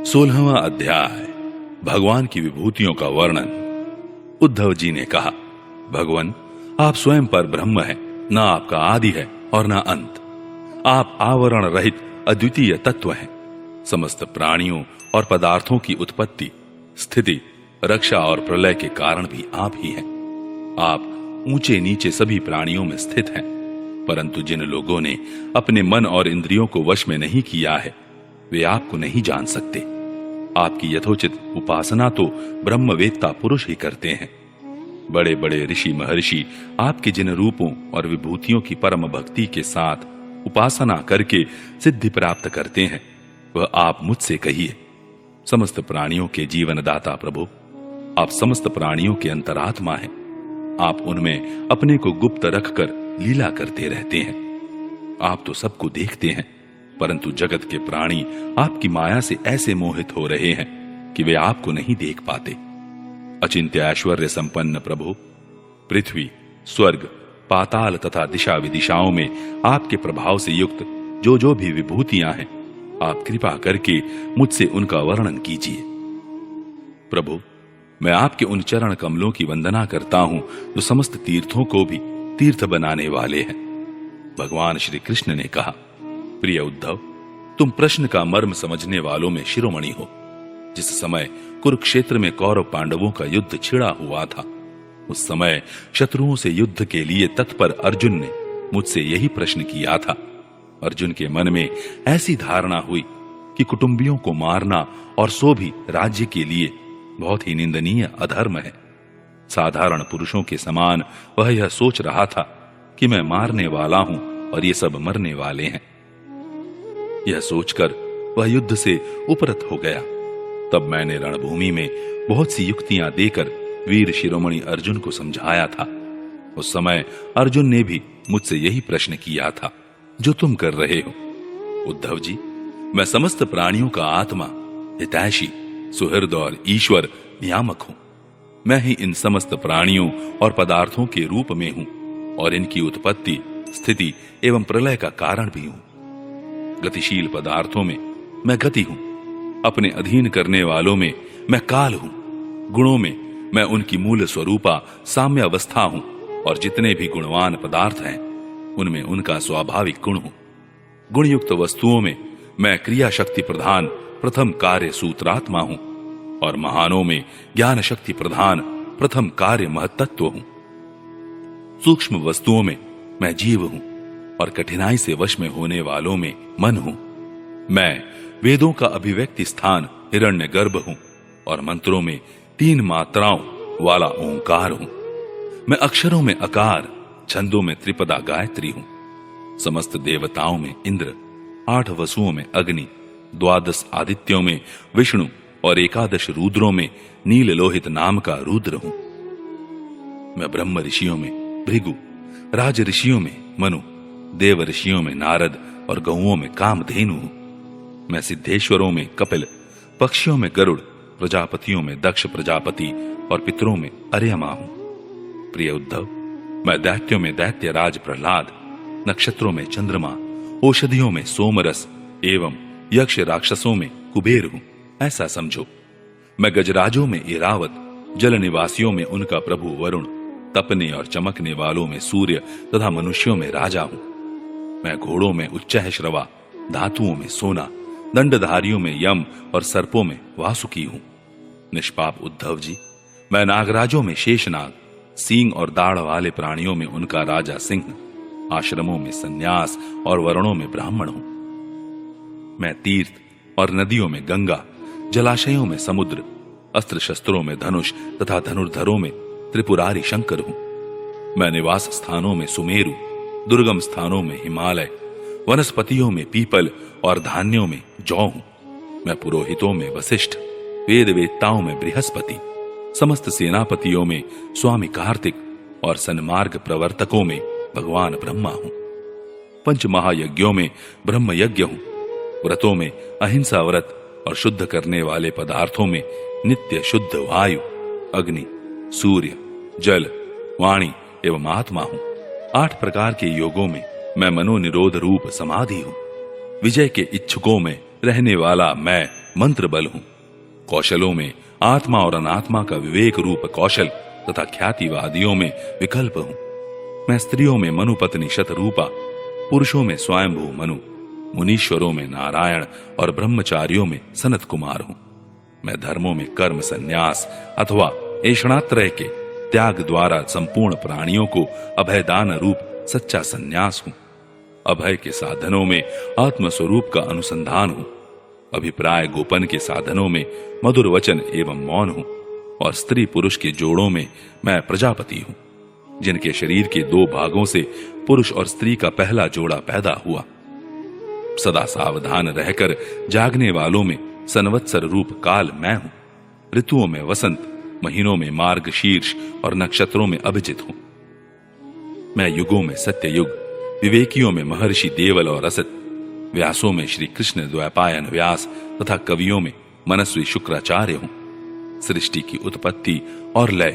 16वां अध्याय। भगवान की विभूतियों का वर्णन। उद्धव जी ने कहा, भगवान, आप स्वयं पर ब्रह्म हैं, न आपका आदि है और न अंत। आप आवरण रहित अद्वितीय तत्व हैं। समस्त प्राणियों और पदार्थों की उत्पत्ति, स्थिति, रक्षा और प्रलय के कारण भी आप ही हैं। आप ऊंचे नीचे सभी प्राणियों में स्थित हैं, परंतु जिन लोगों ने अपने मन और इंद्रियों को वश में नहीं किया है, वे आपको नहीं जान सकते। आपकी यथोचित उपासना तो ब्रह्मवेत्ता पुरुष ही करते हैं। बड़े बड़े ऋषि महर्षि आपके जिन रूपों और विभूतियों की परम भक्ति के साथ उपासना करके सिद्धि प्राप्त करते हैं, वह आप मुझसे कहिए। समस्त प्राणियों के जीवनदाता प्रभु, आप समस्त प्राणियों के अंतरात्मा हैं। आप उनमें अपने को गुप्त रखकर लीला करते रहते हैं। आप तो सबको देखते हैं, परंतु जगत के प्राणी आपकी माया से ऐसे मोहित हो रहे हैं कि वे आपको नहीं देख पाते। अचिंत्य ऐश्वर्य संपन्न प्रभु, पृथ्वी, स्वर्ग, पाताल तथा दिशा विदिशाओं में आपके प्रभाव से युक्त जो जो भी विभूतियां हैं, आप कृपा करके मुझसे उनका वर्णन कीजिए। प्रभु, मैं आपके उन चरण कमलों की वंदना करता हूं जो समस्त तीर्थों को भी तीर्थ बनाने वाले हैं। भगवान श्री कृष्ण ने कहा, प्रिय उद्धव, तुम प्रश्न का मर्म समझने वालों में शिरोमणि हो। जिस समय कुरुक्षेत्र में कौरव पांडवों का युद्ध छिड़ा हुआ था, उस समय शत्रुओं से युद्ध के लिए तत्पर अर्जुन ने मुझसे यही प्रश्न किया था। अर्जुन के मन में ऐसी धारणा हुई कि कुटुंबियों को मारना और सो भी राज्य के लिए बहुत ही निंदनीय अधर्म है। साधारण पुरुषों के समान वह यह सोच रहा था कि मैं मारने वाला हूं और ये सब मरने वाले हैं। यह सोचकर वह युद्ध से उपरत हो गया। तब मैंने रणभूमि में बहुत सी युक्तियां देकर वीर शिरोमणि अर्जुन को समझाया था। उस समय अर्जुन ने भी मुझसे यही प्रश्न किया था जो तुम कर रहे हो। उद्धव जी, मैं समस्त प्राणियों का आत्मा, हितैषी, सुहृद और ईश्वर नियामक हूं। मैं ही इन समस्त प्राणियों और पदार्थों के रूप में हूं और इनकी उत्पत्ति, स्थिति एवं प्रलय का कारण भी हूं। गतिशील पदार्थों में मैं गति हूं, अपने अधीन करने वालों में मैं काल हूं, गुणों में मैं उनकी मूल स्वरूपा साम्य अवस्था हूं और जितने भी गुणवान पदार्थ हैं उनमें उनका स्वाभाविक गुण हूं। गुणयुक्त वस्तुओं में मैं क्रिया शक्ति प्रधान प्रथम कार्य सूत्रात्मा हूं और महानों में ज्ञान शक्ति प्रधान प्रथम कार्य महत्त्व हूं। सूक्ष्म वस्तुओं में मैं जीव हूं और कठिनाई से वश में होने वालों में मन हूं। मैं वेदों का अभिव्यक्ति स्थान हिरण्यगर्भ हूं और मंत्रों में 3 मात्राओं वाला ओंकार हूं। मैं अक्षरों में अकार, छंदों में त्रिपदा गायत्री हूं। समस्त देवताओं में इंद्र, 8 वसुओं में अग्नि, 12 आदित्यों में विष्णु और 11 रुद्रों में नील लोहित नाम का रुद्र हूं। मैं ब्रह्म ऋषियों में भृगु, राज ऋषियों में मनु, देव ऋषियों में नारद और गौओं में कामधेनु हूं। मैं सिद्धेश्वरों में कपिल, पक्षियों में गरुड़, प्रजापतियों में दक्ष प्रजापति और पितरों में अर्यमा हूं। प्रिय उद्धव, मैं दैत्यों में दैत्य राज प्रहलाद, नक्षत्रों में चंद्रमा, औषधियों में सोमरस एवं यक्ष राक्षसों में कुबेर हूं, ऐसा समझो। मैं गजराजों में इरावत, जल निवासियों में उनका प्रभु वरुण, तपने और चमकने वालों में सूर्य तथा मनुष्यों में राजा हूं। मैं घोड़ों में उच्चैःश्रवा, धातुओं में सोना, दंडधारियों में यम और सर्पों में वासुकी हूं। निष्पाप उद्धव जी, मैं नागराजों में शेषनाग, सींग और दाढ़ वाले प्राणियों में उनका राजा सिंह, आश्रमों में सन्यास और वर्णों में ब्राह्मण हूं। मैं तीर्थ और नदियों में गंगा, जलाशयों में समुद्र, अस्त्र शस्त्रों में धनुष तथा धनुर्धरों में त्रिपुरारी शंकर हूं। मैं निवास स्थानों में सुमेरु, दुर्गम स्थानों में हिमालय, वनस्पतियों में पीपल और धान्यों में जौ हूं। मैं पुरोहितों में वशिष्ठ, वेद वेत्ताओं में बृहस्पति, समस्त सेनापतियों में स्वामी कार्तिक और सन्मार्ग प्रवर्तकों में भगवान ब्रह्मा हूं। पंच महायज्ञों में ब्रह्म यज्ञ हूं। व्रतों में अहिंसा व्रत और शुद्ध करने वाले पदार्थों में नित्य शुद्ध वायु, अग्नि, सूर्य, जल, वाणी एवं आत्मा हूं। 8 प्रकार के योगों में मैं मनोनिरोध रूप समाधि हूं। विजय के इच्छुकों में रहने वाला मैं मंत्र बल हूं। कौशलों में आत्मा और अनात्मा का विवेक रूप कौशल तथा ख्यातिवादियों में विकल्प हूं। मैं स्त्रियों में मनुपत्नी शतरूपा, पुरुषों में स्वयंभू मनु, मुनीश्वरों में नारायण और ब्रह्मचारियों में सनत कुमार हूं। मैं धर्मों में कर्म संन्यास अथवा ऐषणात्रय के त्याग द्वारा संपूर्ण प्राणियों को अभयदान रूप सच्चा संन्यास हूं। अभय के साधनों में आत्मस्वरूप का अनुसंधान हूं। अभिप्राय गोपन के साधनों में मधुर वचन एवं मौन हूं। और स्त्री पुरुष के जोड़ों में मैं प्रजापति हूं, जिनके शरीर के दो भागों से पुरुष और स्त्री का पहला जोड़ा पैदा हुआ। सदा सावधान रहकर जागने वालों में संवत्सर रूप काल मैं हूं। ऋतुओं में वसंत, महीनों में मार्गशीर्ष और नक्षत्रों में अभिजित हूं। मैं युगों में सत्य युग, विवेकियों में महर्षि देवल और असत, व्यासों में श्री कृष्ण द्वैपायन व्यास तथा कवियों में मनस्वी शुक्राचार्य हूं। सृष्टि की उत्पत्ति और लय,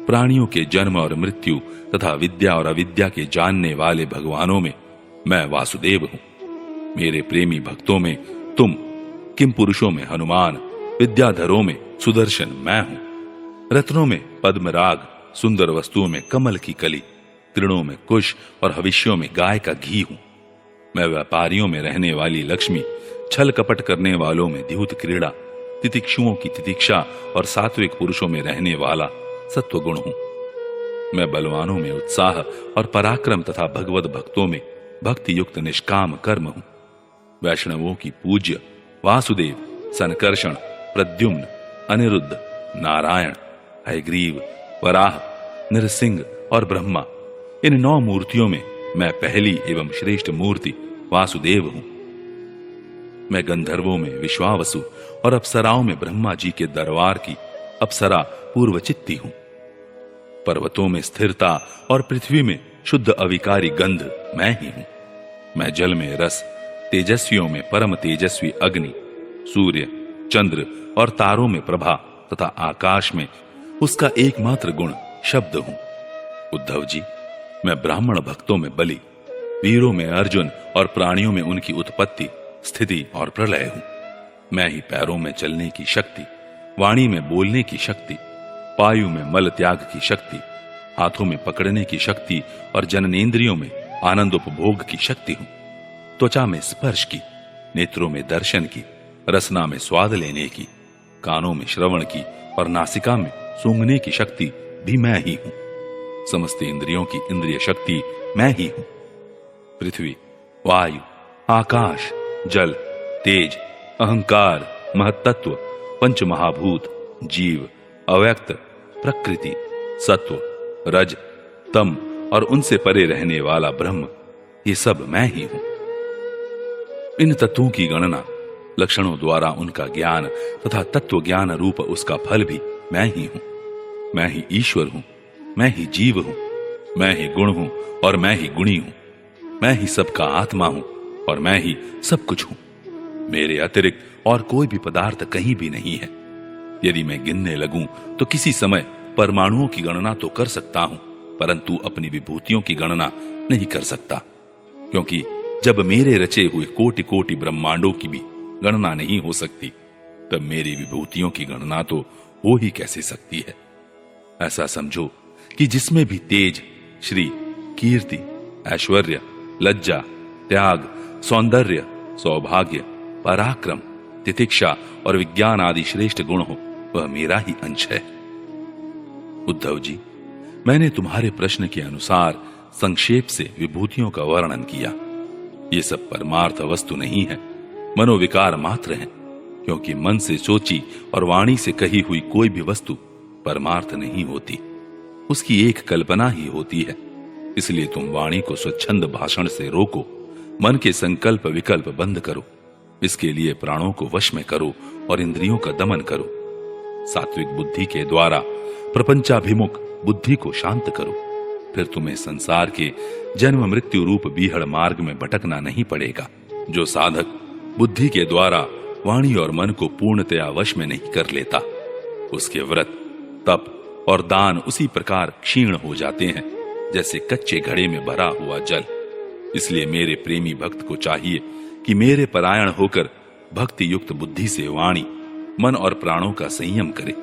प्राणियों के जन्म और मृत्यु तथा विद्या और अविद्या के जानने वाले भगवानों में मैं वासुदेव हूं। मेरे प्रेमी भक्तों में तुम, किम पुरुषों में हनुमान, विद्याधरों में सुदर्शन मैं हूं। रत्नों में पद्मराग, सुंदर वस्तुओं में कमल की कली, तृणों में कुश और हविष्यों में गाय का घी हूं। मैं व्यापारियों में रहने वाली लक्ष्मी, छल कपट करने वालों में द्यूत क्रीड़ा, तितिक्षुओं की तितिक्षा और सात्विक पुरुषों में रहने वाला सत्वगुण हूं। मैं बलवानों में उत्साह और पराक्रम तथा भगवत भक्तों में भक्ति युक्त निष्काम कर्म हूं। वैष्णवों की पूज्य वासुदेव, संकर्षण, प्रद्युम्न, अनिरुद्ध, नारायण, हयग्रीव, वराह, नरसिंह और ब्रह्मा, इन 9 मूर्तियों में मैं पहली एवं श्रेष्ठ मूर्ति वासुदेव हूं। मैं गंधर्वों में विश्वावसु और अप्सराओं में ब्रह्मा जी के दरबार की अप्सरा पूर्वचित्ती हूं। पर्वतों में स्थिरता और पृथ्वी में शुद्ध अविकारी गंध मैं ही हूं। मैं जल में रस, तेजस्वियों में परम तेजस्वी अग्नि, सूर्य, चंद्र और तारों में प्रभा तथा आकाश में उसका एकमात्र गुण शब्द हूं। उद्धव जी, मैं ब्राह्मण भक्तों में बलि, वीरों में अर्जुन और प्राणियों में उनकी उत्पत्ति, स्थिति और प्रलय हूं। मैं ही पैरों में चलने की शक्ति, वाणी में बोलने की शक्ति, पायु में मल त्याग की शक्ति, हाथों में पकड़ने की शक्ति और जननेंद्रियों में आनंद उपभोग की शक्ति हूं। त्वचा में स्पर्श की, नेत्रों में दर्शन की, रसना में स्वाद लेने की, कानों में श्रवण की और नासिका में सूंघने की शक्ति भी मैं ही हूं। समस्त इंद्रियों की इंद्रिय शक्ति मैं ही हूं। पृथ्वी, वायु, आकाश, जल, तेज, अहंकार, महत्तत्व, पंच महाभूत, जीव, अव्यक्त, प्रकृति, सत्व, रज, तम और उनसे परे रहने वाला ब्रह्म, ये सब मैं ही हूं। इन तत्वों की गणना, लक्षणों द्वारा उनका ज्ञान तथा तत्व ज्ञान रूप उसका फल भी मैं ही हूं। मैं ही ईश्वर हूं, मैं ही जीव हूं, मैं ही गुण हूं और मैं ही गुणी हूं। मैं ही सबका आत्मा हूं और मैं ही सब कुछ हूं। मेरे अतिरिक्त और कोई भी पदार्थ कहीं भी नहीं है। यदि मैं गिनने लगूं तो किसी समय परमाणुओं की गणना तो कर सकता हूं, परंतु अपनी विभूतियों की गणना नहीं कर सकता, क्योंकि जब मेरे रचे हुए कोटि कोटि ब्रह्मांडों की भी गणना नहीं हो सकती, तब मेरी विभूतियों की गणना तो हो ही कैसे सकती है। ऐसा समझो कि जिसमें भी तेज, श्री, कीर्ति, ऐश्वर्य, लज्जा, त्याग, सौंदर्य, सौभाग्य, पराक्रम, तितिक्षा और विज्ञान आदि श्रेष्ठ गुण हो, वह मेरा ही अंश है। उद्धव जी, मैंने तुम्हारे प्रश्न के अनुसार संक्षेप से विभूतियों का वर्णन किया। ये सब परमार्थ वस्तु नहीं है, मनोविकार मात्र हैं, क्योंकि मन से सोची और वाणी से कही हुई कोई भी वस्तु परमार्थ नहीं होती, उसकी एक कल्पना ही होती है। इसलिए तुम वाणी को स्वच्छंद भाषण से रोको, मन के संकल्प विकल्प बंद करो, इसके लिए प्राणों को वश में करो और इंद्रियों का दमन करो। सात्विक बुद्धि के द्वारा प्रपंचाभिमुख बुद्धि को शांत करो, फिर तुम्हें संसार के जन्म मृत्यु रूप बीहड़ मार्ग में भटकना नहीं पड़ेगा। जो साधक बुद्धि के द्वारा वाणी और मन को पूर्णतया वश में नहीं कर लेता, उसके व्रत, तप और दान उसी प्रकार क्षीण हो जाते हैं जैसे कच्चे घड़े में भरा हुआ जल। इसलिए मेरे प्रेमी भक्त को चाहिए कि मेरे परायण होकर भक्ति युक्त बुद्धि से वाणी, मन और प्राणों का संयम करे।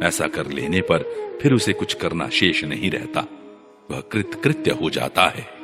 ऐसा कर लेने पर फिर उसे कुछ करना शेष नहीं रहता, वह कृतकृत्य हो जाता है।